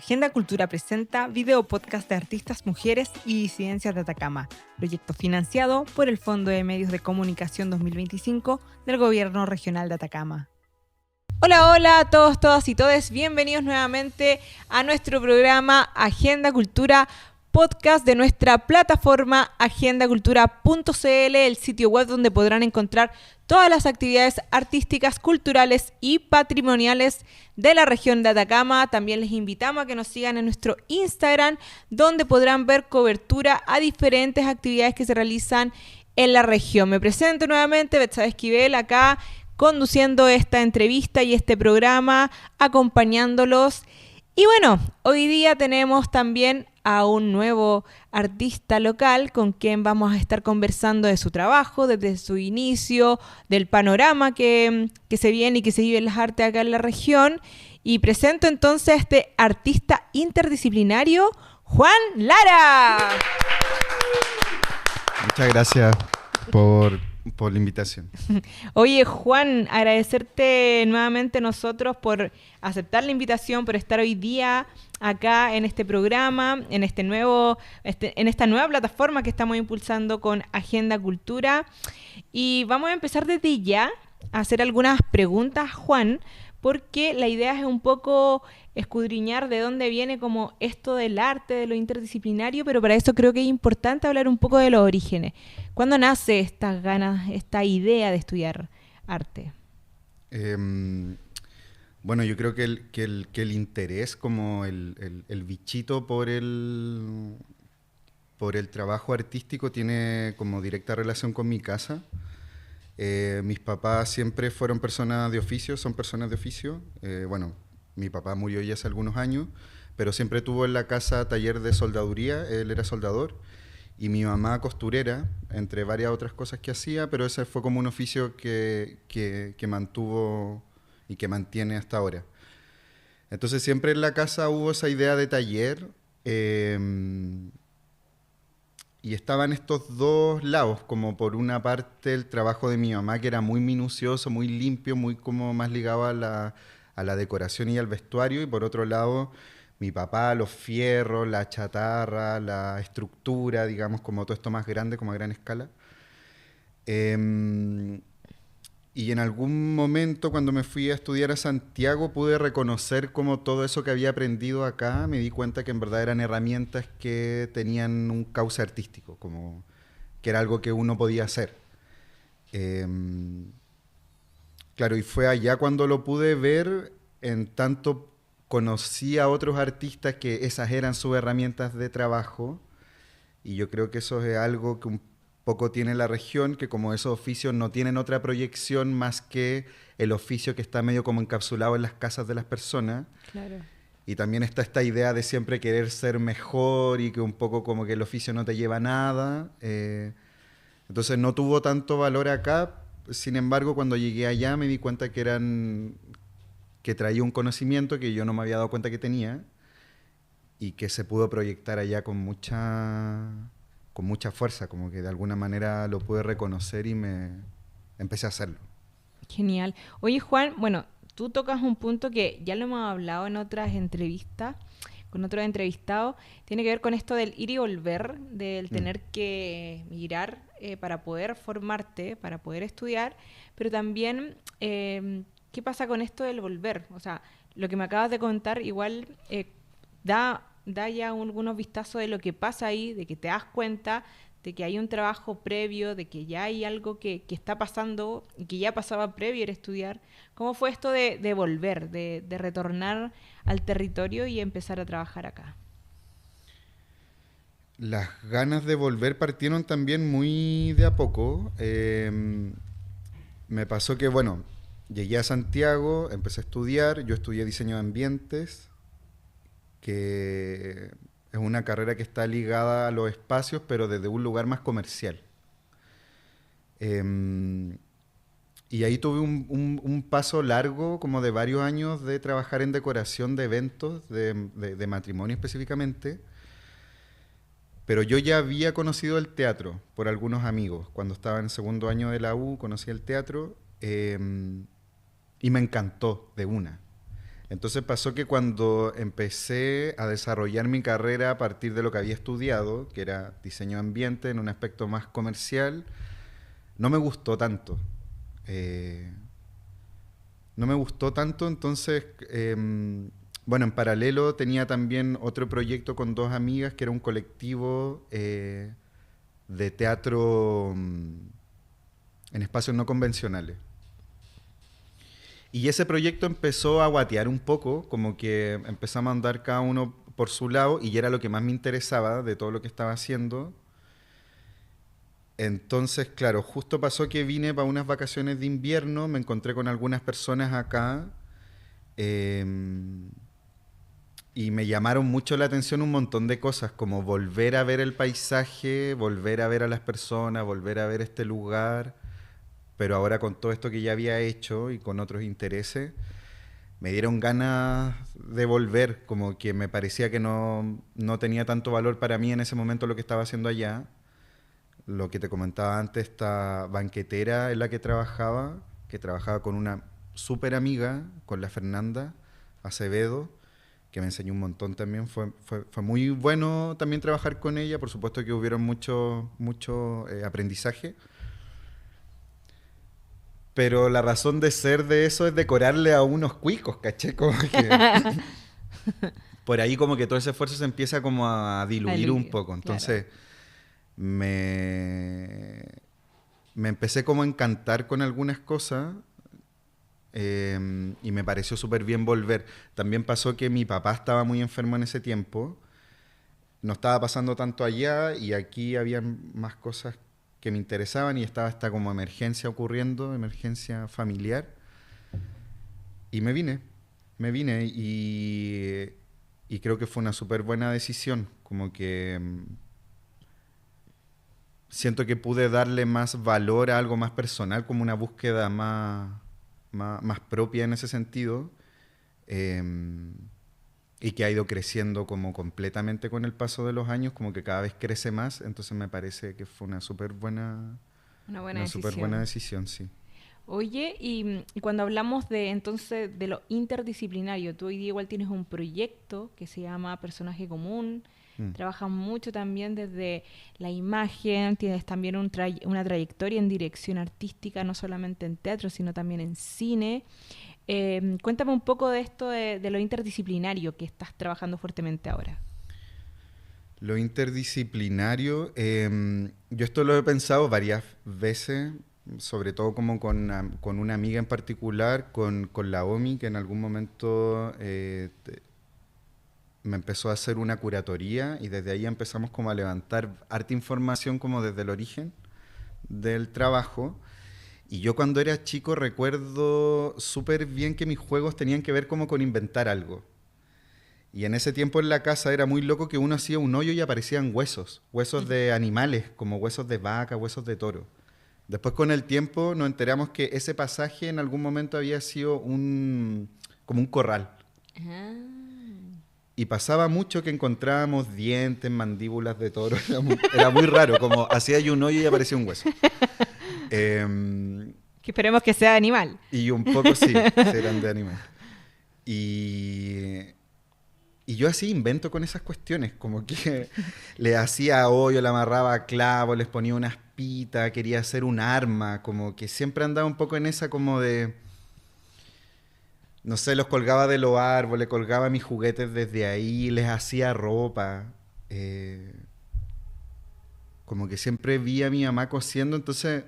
Agenda Cultura presenta video podcast de artistas, mujeres y disidencias de Atacama, proyecto financiado por el Fondo de Medios de Comunicación 2025 del Gobierno Regional de Atacama. Hola a todos, todas y todes, bienvenidos nuevamente a nuestro programa Agenda Cultura, podcast de nuestra plataforma agendacultura.cl, el sitio web donde podrán encontrar todas las actividades artísticas, culturales y patrimoniales de la región de Atacama. También les invitamos a que nos sigan en nuestro Instagram, donde podrán ver cobertura a diferentes actividades que se realizan en la región. Me presento nuevamente, Betsabe Esquivel, acá conduciendo esta entrevista y este programa, acompañándolos. Y bueno, hoy día tenemos también a un nuevo artista local con quien vamos a estar conversando de su trabajo, desde su inicio, del panorama que se viene y que se vive en las artes acá en la región. Y presento entonces a este artista interdisciplinario, Juan Lara. Muchas gracias por la invitación. Oye, Juan, agradecerte nuevamente a nosotros por aceptar la invitación, por estar hoy día acá en este programa, en esta nueva plataforma que estamos impulsando con Agenda Cultura. Y vamos a empezar desde ya a hacer algunas preguntas, Juan, porque la idea es un poco escudriñar de dónde viene como esto del arte, de lo interdisciplinario, pero para eso creo que es importante hablar un poco de los orígenes. ¿Cuándo nace estas ganas, esta idea de estudiar arte? Bueno, yo creo que el interés, como el bichito por el trabajo artístico tiene como directa relación con mi casa. Mis papás siempre fueron personas de oficio, son personas de oficio. Bueno, mi papá murió ya hace algunos años, pero siempre tuvo en la casa taller de soldaduría, él era soldador, y mi mamá costurera, entre varias otras cosas que hacía, pero ese fue como un oficio que mantuvo y que mantiene hasta ahora. Entonces siempre en la casa hubo esa idea de taller, y estaban estos dos lados, como por una parte el trabajo de mi mamá, que era muy minucioso, muy limpio, muy como más ligado a la decoración y al vestuario, y por otro lado mi papá, los fierros, la chatarra, la estructura, digamos, como todo esto más grande, como a gran escala. Y en algún momento, cuando me fui a estudiar a Santiago, pude reconocer como todo eso que había aprendido acá, me di cuenta que en verdad eran herramientas que tenían un cauce artístico, como que era algo que uno podía hacer. Claro, y fue allá cuando lo pude ver, en tanto conocí a otros artistas que esas eran sus herramientas de trabajo, y yo creo que eso es algo que un poco tiene la región, que como esos oficios no tienen otra proyección más que el oficio que está medio como encapsulado en las casas de las personas. Claro. Y también está esta idea de siempre querer ser mejor y que un poco como que el oficio no te lleva a nada. Entonces no tuvo tanto valor acá. Sin embargo, cuando llegué allá me di cuenta que traía un conocimiento que yo no me había dado cuenta que tenía y que se pudo proyectar allá con mucha fuerza, como que de alguna manera lo pude reconocer y me empecé a hacerlo. Genial. Oye, Juan, bueno, tú tocas un punto que ya lo hemos hablado en otras entrevistas, con otros entrevistados, tiene que ver con esto del ir y volver, del tener que migrar para poder formarte, para poder estudiar, pero también, ¿qué pasa con esto del volver? O sea, lo que me acabas de contar igual da ya algunos vistazos de lo que pasa ahí, de que te das cuenta de que hay un trabajo previo, de que ya hay algo que está pasando y que ya pasaba previo a estudiar. ¿Cómo fue esto de volver, de retornar al territorio y empezar a trabajar acá? Las ganas de volver partieron también muy de a poco. Me pasó que, bueno, llegué a Santiago, empecé a estudiar, yo estudié diseño de ambientes, que es una carrera que está ligada a los espacios, pero desde un lugar más comercial. Y ahí tuve un paso largo, como de varios años, de trabajar en decoración de eventos, de matrimonio específicamente. Pero yo ya había conocido el teatro por algunos amigos. Cuando estaba en segundo año de la U, conocí el teatro y me encantó de una. Entonces pasó que cuando empecé a desarrollar mi carrera a partir de lo que había estudiado, que era diseño de ambiente en un aspecto más comercial, no me gustó tanto. Eh, no me gustó tanto, entonces, bueno, en paralelo tenía también otro proyecto con dos amigas que era un colectivo de teatro en espacios no convencionales. Y ese proyecto empezó a guatear un poco, como que empezamos a andar cada uno por su lado y era lo que más me interesaba de todo lo que estaba haciendo. Entonces, claro, justo pasó que vine para unas vacaciones de invierno, me encontré con algunas personas acá eh, y me llamaron mucho la atención un montón de cosas, como volver a ver el paisaje, volver a ver a las personas, volver a ver este lugar, pero ahora con todo esto que ya había hecho y con otros intereses, me dieron ganas de volver, como que me parecía que no tenía tanto valor para mí en ese momento lo que estaba haciendo allá. Lo que te comentaba antes, esta banquetera en la que trabajaba con una súper amiga, con la Fernanda Acevedo, que me enseñó un montón también. Fue muy bueno también trabajar con ella, por supuesto que hubieron mucho aprendizaje. Pero la razón de ser de eso es decorarle a unos cuicos, ¿caché? Como que por ahí como que todo ese esfuerzo se empieza como a diluir un poco. Entonces claro. me, me empecé como a encantar con algunas cosas y me pareció súper bien volver. También pasó que mi papá estaba muy enfermo en ese tiempo. No estaba pasando tanto allá y aquí había más cosas que me interesaban y estaba esta como emergencia ocurriendo, emergencia familiar. Y me vine y creo que fue una súper buena decisión. Como que siento que pude darle más valor a algo más personal, como una búsqueda más propia en ese sentido, eh, y que ha ido creciendo como completamente con el paso de los años, como que cada vez crece más, entonces me parece que fue Una buena una súper buena decisión. decisión, sí. Oye, y cuando hablamos de entonces de lo interdisciplinario, tú hoy día igual tienes un proyecto que se llama Personaje Común, Mm. trabajas mucho también desde la imagen, tienes también una trayectoria en dirección artística, no solamente en teatro, sino también en cine. Cuéntame un poco de esto de lo interdisciplinario que estás trabajando fuertemente ahora. Lo interdisciplinario, yo esto lo he pensado varias veces, sobre todo como con una amiga en particular, con la OMI, que en algún momento me empezó a hacer una curatoría y desde ahí empezamos como a levantar harta información como desde el origen del trabajo. Y yo cuando era chico recuerdo súper bien que mis juegos tenían que ver como con inventar algo. Y en ese tiempo en la casa era muy loco que uno hacía un hoyo y aparecían huesos, huesos de animales, como huesos de vaca, huesos de toro. Después con el tiempo nos enteramos que ese pasaje en algún momento había sido como un corral. Ah. Y pasaba mucho que encontrábamos dientes, mandíbulas de toro. Era muy raro, como hacía yo un hoyo y aparecía un hueso. Em, Que esperemos que sea animal. y un poco sí, eran de animal. Y, y yo así invento con esas cuestiones, como que le hacía hoyo, le amarraba clavos, les ponía unas pitas, quería hacer un arma, como que siempre andaba un poco en esa como de, no sé, los colgaba de los árboles, colgaba mis juguetes desde ahí, les hacía ropa. eh, Como que siempre vi a mi mamá cosiendo, entonces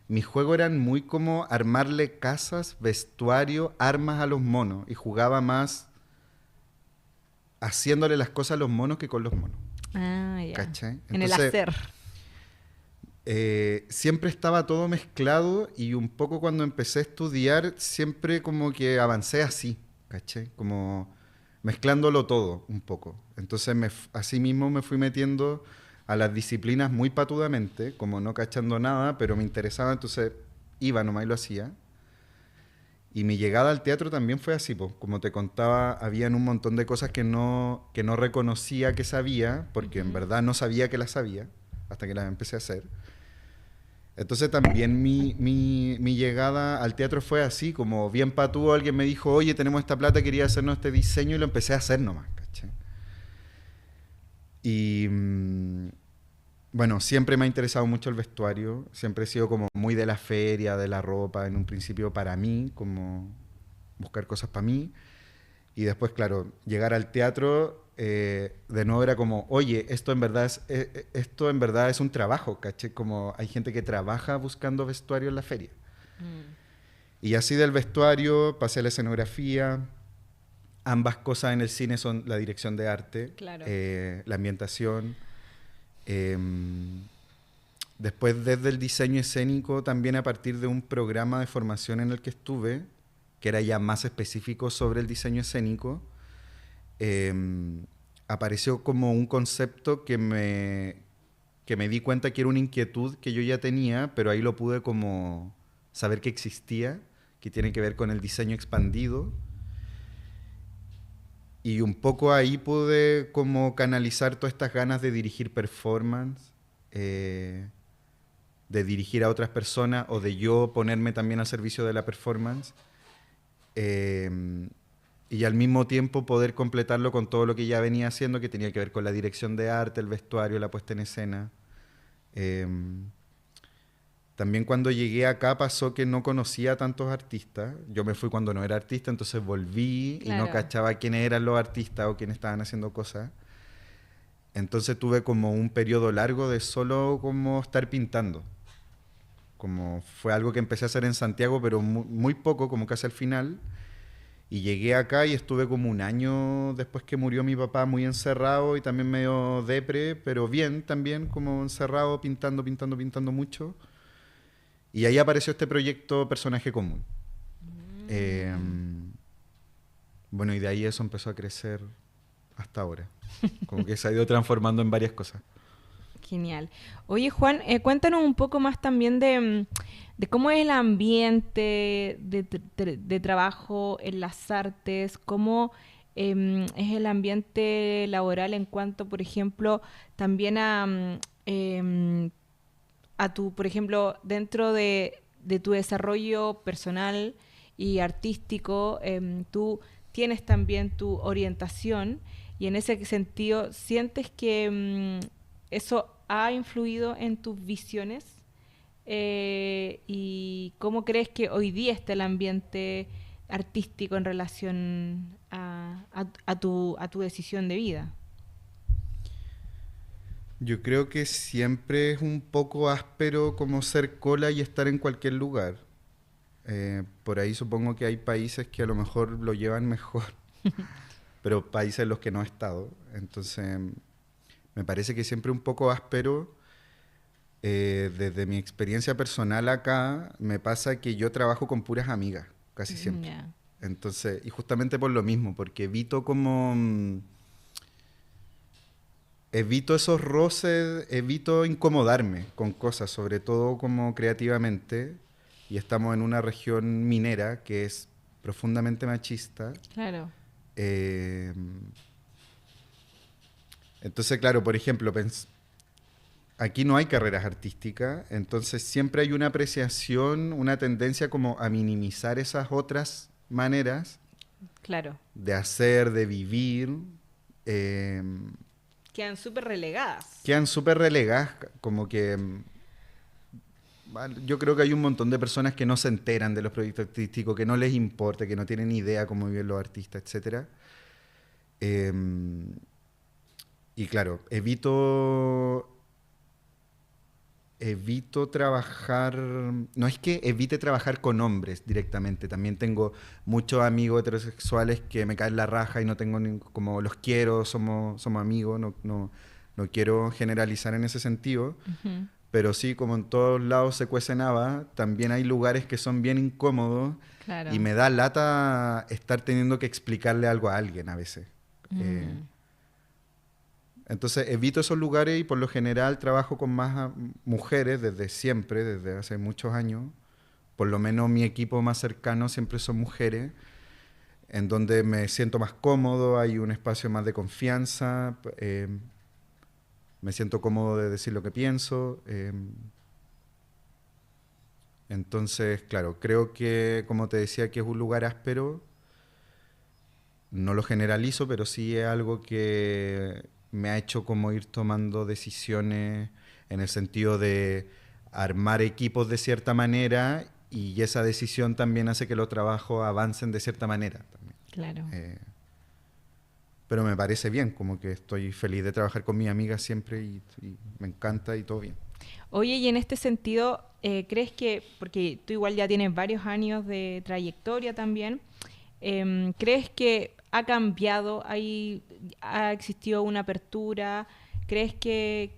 mis juegos eran muy como armarle casas, vestuario, armas a los monos y jugaba más haciéndole las cosas a los monos que con los monos, Ah, ya. ¿cachai? En el Entonces hacer. siempre estaba todo mezclado y un poco cuando empecé a estudiar siempre como que avancé así, ¿cachai? Como mezclándolo todo un poco. Entonces así mismo me fui metiendo a las disciplinas muy patudamente, como no cachando nada, pero me interesaba, entonces iba nomás y lo hacía. Y mi llegada al teatro también fue así, po. Como te contaba, habían un montón de cosas que no reconocía que sabía, porque en Ujú. verdad no sabía que las sabía, hasta que las empecé a hacer. Entonces también mi llegada al teatro fue así, como bien patúo, alguien me dijo, oye, tenemos esta plata, quería hacernos este diseño, y lo empecé a hacer nomás, ¿cachai? Y bueno, siempre me ha interesado mucho el vestuario, siempre he sido como muy de la feria, de la ropa, en un principio para mí, como buscar cosas para mí. Y después, claro, llegar al teatro, de nuevo era como, oye, esto en verdad es un trabajo, ¿caché? Como hay gente que trabaja buscando vestuario en la feria. Mm, Y así del vestuario pasé a la escenografía. Ambas cosas en el cine son la dirección de arte, claro. la ambientación. eh, Después desde el diseño escénico, también a partir de un programa de formación en el que estuve, que era ya más específico sobre el diseño escénico, eh, apareció como un concepto que me di cuenta que era una inquietud que yo ya tenía, pero ahí lo pude como saber que existía, que tiene que ver con el diseño expandido. Y un poco ahí pude como canalizar todas estas ganas de dirigir performance, eh, de dirigir a otras personas o de yo ponerme también al servicio de la performance. eh, y al mismo tiempo poder completarlo con todo lo que ya venía haciendo, que tenía que ver con la dirección de arte, el vestuario, la puesta en escena. Eh, También cuando llegué acá pasó que no conocía a tantos artistas. Yo me fui cuando no era artista, entonces volví y no Claro. cachaba quiénes eran los artistas o quiénes estaban haciendo cosas. Entonces tuve como un periodo largo de solo como estar pintando. Como fue algo que empecé a hacer en Santiago, pero muy poco, como casi al final. Y llegué acá y estuve como un año después que murió mi papá, muy encerrado y también medio depre, pero bien también, como encerrado, pintando, pintando, pintando mucho. Y ahí apareció este proyecto Personaje Común. Eh, Mm. bueno, y de ahí eso empezó a crecer hasta ahora. Como que se ha ido transformando en varias cosas. Genial. Oye, Juan, cuéntanos un poco más también de cómo es el ambiente de trabajo en las artes, cómo es el ambiente laboral en cuanto, por ejemplo, también a tu, por ejemplo, dentro de tu desarrollo personal y artístico, tú tienes también tu orientación y en ese sentido, ¿sientes que eso ha influido en tus visiones? ¿Y cómo crees que hoy día está el ambiente artístico en relación a tu decisión de vida? Yo creo que siempre es un poco áspero como ser cola y estar en cualquier lugar. Por ahí supongo que hay países que a lo mejor lo llevan mejor, pero países en los que no he estado. Entonces, me parece que siempre un poco áspero. Desde mi experiencia personal acá, me pasa que yo trabajo con puras amigas, casi siempre. Ya. Entonces, y justamente por lo mismo, porque evito como... evito esos roces, evito incomodarme con cosas, sobre todo como creativamente. Y estamos en una región minera que es profundamente machista. Claro. Eh, entonces, claro, por ejemplo, aquí no hay carreras artísticas, entonces siempre hay una apreciación, una tendencia como a minimizar esas otras maneras Claro. de hacer, de vivir. eh, Quedan súper relegadas. Quedan súper relegadas, como que yo creo que hay un montón de personas que no se enteran de los proyectos artísticos, que no les importa, que no tienen idea cómo viven los artistas, etcétera. Eh, y claro, evito trabajar, no es que evite trabajar con hombres directamente, también tengo muchos amigos heterosexuales que me caen la raja y no tengo como los quiero, somos amigos, no quiero generalizar en ese sentido. Ujú. Pero sí, como en todos lados se cuecen habas, también hay lugares que son bien incómodos y Claro. me da lata estar teniendo que explicarle algo a alguien a veces. Eh, Mm. entonces evito esos lugares y por lo general trabajo con más mujeres desde siempre, desde hace muchos años. Por lo menos mi equipo más cercano siempre son mujeres, en donde me siento más cómodo, hay un espacio más de confianza, me siento cómodo de decir lo que pienso. Entonces, claro, creo que, como te decía, que es un lugar áspero. No lo generalizo, pero sí es algo que me ha hecho como ir tomando decisiones en el sentido de armar equipos de cierta manera, y esa decisión también hace que los trabajos avancen de cierta manera también. Claro. Pero me parece bien, como que estoy feliz de trabajar con mis amigas siempre y me encanta y todo bien. Oye, y en este sentido, ¿crees que, porque tú igual ya tienes varios años de trayectoria también, ¿crees que ha cambiado, ha existido una apertura? ¿Crees que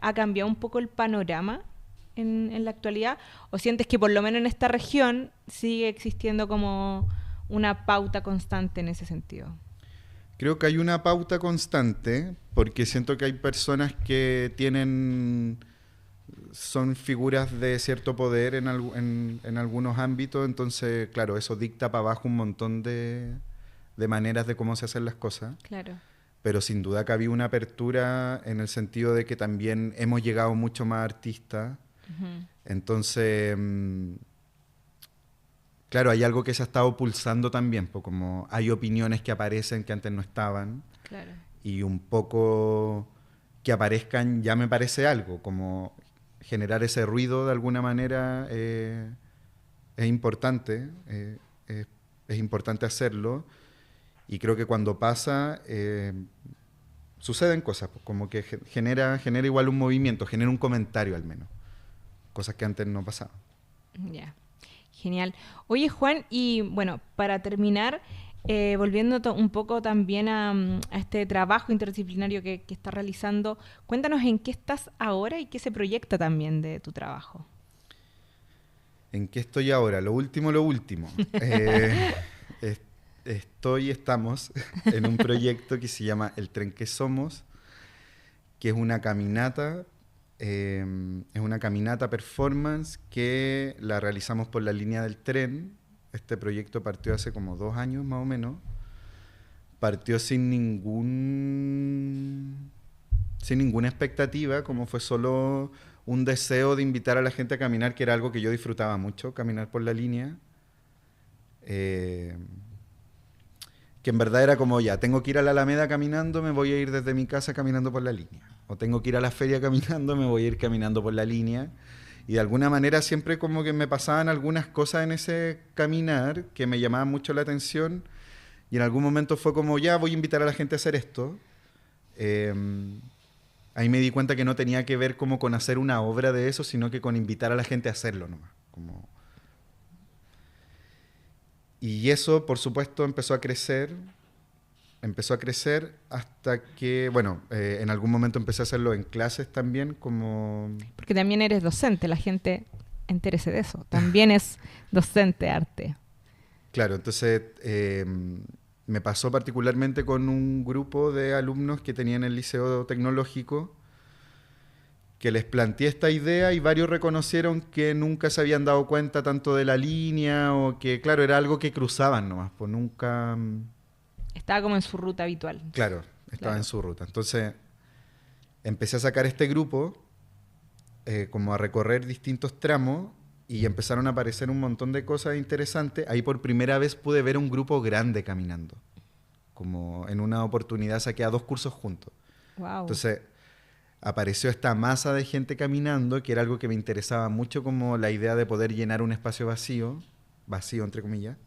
ha cambiado un poco el panorama en la actualidad? ¿O sientes que por lo menos en esta región sigue existiendo como una pauta constante en ese sentido? Creo que hay una pauta constante, porque siento que hay personas que son figuras de cierto poder en algunos ámbitos, entonces, claro, eso dicta para abajo un montón de maneras de cómo se hacen las cosas. Claro. Pero sin duda que había una apertura en el sentido de que también hemos llegado mucho más artistas. Ujú. Entonces, claro, hay algo que se ha estado pulsando también, pues como hay opiniones que aparecen que antes no estaban, Claro. y un poco que aparezcan ya me parece algo, como generar ese ruido de alguna manera es importante, es importante hacerlo, y creo que cuando pasa suceden cosas, pues como que genera igual un movimiento, genera un comentario al menos, cosas que antes no pasaban. Ya. Genial. Oye, Juan, y bueno, para terminar, volviendo un poco también a este trabajo interdisciplinario que estás realizando, cuéntanos en qué estás ahora y qué se proyecta también de tu trabajo. ¿En qué estoy ahora? Lo último, lo último. Es- estamos en un proyecto que se llama El Tren que Somos, que es una caminata performance que la realizamos por la línea del tren. Este proyecto partió hace como 2 años más o menos. Partió sin ninguna expectativa, como fue solo un deseo de invitar a la gente a caminar, que era algo que yo disfrutaba mucho, caminar por la línea. Eh, que en verdad era como, ya, tengo que ir a la Alameda caminando, me voy a ir desde mi casa caminando por la línea. O tengo que ir a la feria caminando, me voy a ir caminando por la línea. Y de alguna manera siempre como que me pasaban algunas cosas en ese caminar que me llamaban mucho la atención. Y en algún momento fue como, ya, voy a invitar a la gente a hacer esto. Eh, Ahí me di cuenta que no tenía que ver como con hacer una obra de eso, sino que con invitar a la gente a hacerlo nomás. Y eso, por supuesto, empezó a crecer hasta que, bueno, en algún momento empecé a hacerlo en clases también, como... Porque también eres docente, la gente entérese de eso. También es docente de arte. Claro, entonces me pasó particularmente con un grupo de alumnos que tenían el liceo tecnológico, que les planteé esta idea y varios reconocieron que nunca se habían dado cuenta tanto de la línea, o que, claro, era algo que cruzaban nomás, pues nunca... Estaba como en su ruta habitual. Claro, estaba Claro. en su ruta. Entonces empecé a sacar este grupo, como a recorrer distintos tramos, y empezaron a aparecer un montón de cosas interesantes. Ahí por primera vez pude ver un grupo grande caminando. Como en una oportunidad saqué a 2 cursos juntos. Wow. Entonces apareció esta masa de gente caminando, que era algo que me interesaba mucho, como la idea de poder llenar un espacio vacío entre comillas.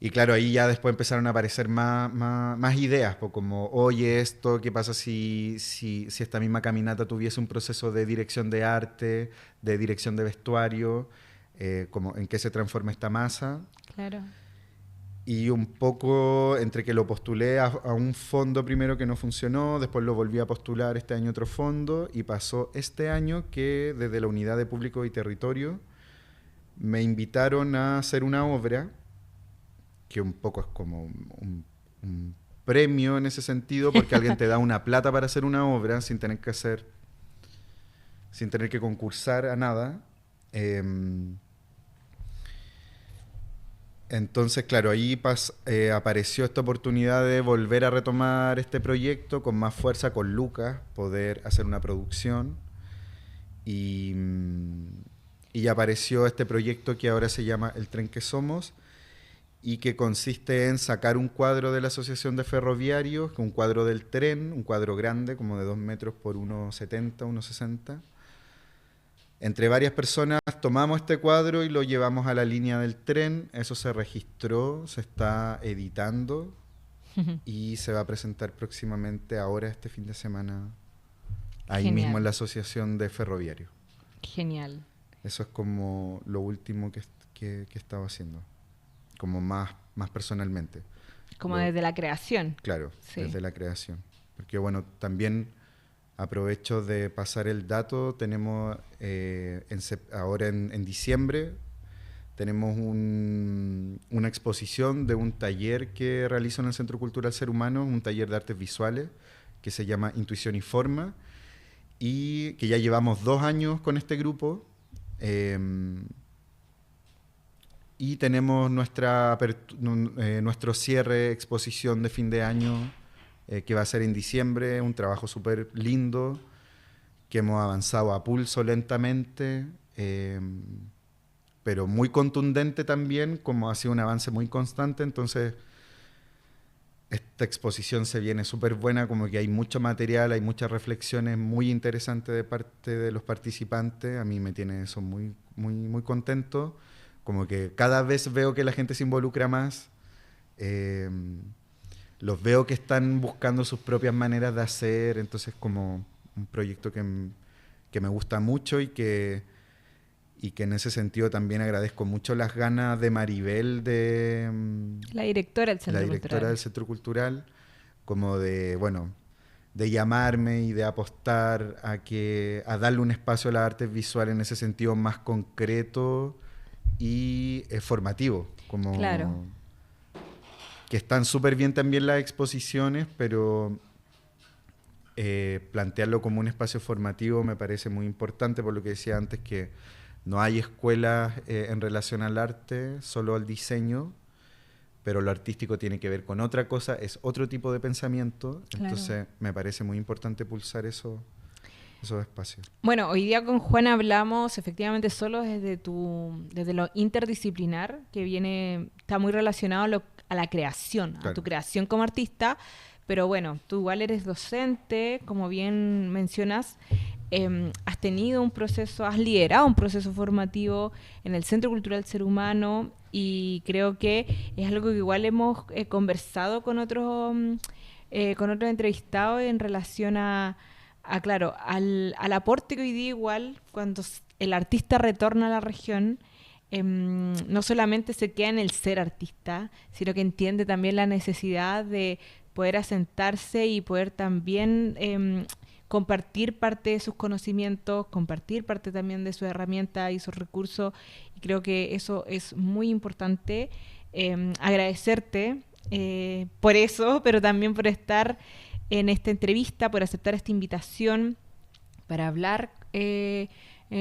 Y claro, ahí ya después empezaron a aparecer más ideas, pues como, oye, esto, ¿qué pasa si esta misma caminata tuviese un proceso de dirección de arte, de dirección de vestuario, como en qué se transforma esta masa? Claro. Y un poco entre que lo postulé a un fondo primero que no funcionó, después lo volví a postular este año otro fondo, y pasó este año que desde la Unidad de Público y Territorio me invitaron a hacer una obra que un poco es como un premio en ese sentido, porque alguien te da una plata para hacer una obra sin tener que concursar a nada. Entonces, claro, ahí apareció esta oportunidad de volver a retomar este proyecto con más fuerza, con Lucas, poder hacer una producción. Y apareció este proyecto que ahora se llama El Tren que Somos, y que consiste en sacar un cuadro de la Asociación de Ferroviarios, un cuadro del tren, un cuadro grande, como de 2 metros por 1,70, 1,60. Entre varias personas tomamos este cuadro y lo llevamos a la línea del tren. Eso se registró, se está editando y se va a presentar próximamente, ahora este fin de semana, ahí Genial. mismo en la Asociación de Ferroviarios. Genial. Eso es como lo último que he estado haciendo, como más personalmente. Como desde la creación. Claro, Sí. desde la creación. Porque bueno, también aprovecho de pasar el dato, tenemos ahora en diciembre, tenemos una exposición de un taller que realizo en el Centro Cultural Ser Humano, un taller de artes visuales que se llama Intuición y Forma, y que ya llevamos 2 años con este grupo. Y tenemos nuestro cierre exposición de fin de año, que va a ser en diciembre, un trabajo súper lindo, que hemos avanzado a pulso lentamente, pero muy contundente también, como ha sido un avance muy constante. Entonces esta exposición se viene súper buena, como que hay mucho material, hay muchas reflexiones muy interesantes de parte de los participantes. A mí me tiene eso muy, muy, muy contento. Como que cada vez veo que la gente se involucra más. Los veo que están buscando sus propias maneras de hacer. Entonces, como un proyecto que me gusta mucho, y que en ese sentido también agradezco mucho las ganas de Maribel, La directora del Centro Cultural. del Centro Cultural, como de llamarme y de apostar a darle un espacio a las artes visuales en ese sentido más concreto y formativo. Como Claro. Que están súper bien también las exposiciones, pero plantearlo como un espacio formativo me parece muy importante, por lo que decía antes, que no hay escuelas en relación al arte, solo al diseño, pero lo artístico tiene que ver con otra cosa, es otro tipo de pensamiento. Claro. Entonces me parece muy importante pulsar esos espacios. Bueno, hoy día con Juan hablamos efectivamente solo desde lo interdisciplinar, que está muy relacionado a la creación, Claro. a tu creación como artista, pero bueno, tú igual eres docente, como bien mencionas. Has liderado un proceso formativo en el Centro Cultural Ser Humano, y creo que es algo que igual hemos conversado con otros entrevistados en relación claro, al aporte que hoy día igual, cuando el artista retorna a la región, no solamente se queda en el ser artista, sino que entiende también la necesidad de poder asentarse y poder también compartir parte de sus conocimientos, compartir parte también de sus herramientas y sus recursos, y creo que eso es muy importante. Agradecerte por eso, pero también por estar en esta entrevista, por aceptar esta invitación para hablar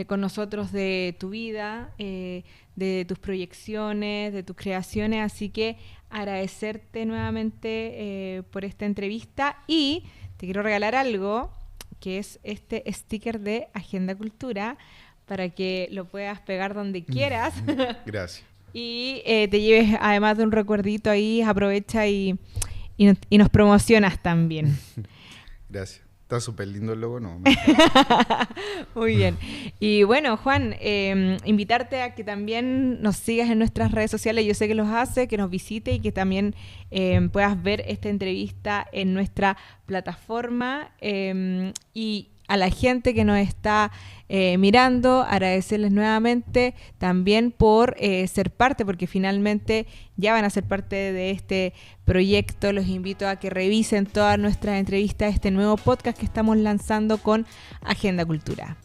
con nosotros de tu vida, de tus proyecciones, de tus creaciones. Así que agradecerte nuevamente por esta entrevista, y te quiero regalar algo, que es este sticker de Agenda Cultura, para que lo puedas pegar donde quieras. Gracias. Y te lleves, además de un recuerdito ahí, aprovecha y nos promocionas también. Gracias. Está súper lindo el logo, ¿no? Muy bien. Y bueno, Juan, invitarte a que también nos sigas en nuestras redes sociales. Yo sé que los hace, que nos visite, y que también puedas ver esta entrevista en nuestra plataforma. Y a la gente que nos está mirando, agradecerles nuevamente también por ser parte, porque finalmente ya van a ser parte de este proyecto. Los invito a que revisen todas nuestras entrevistas, este nuevo podcast que estamos lanzando con Agenda Cultura.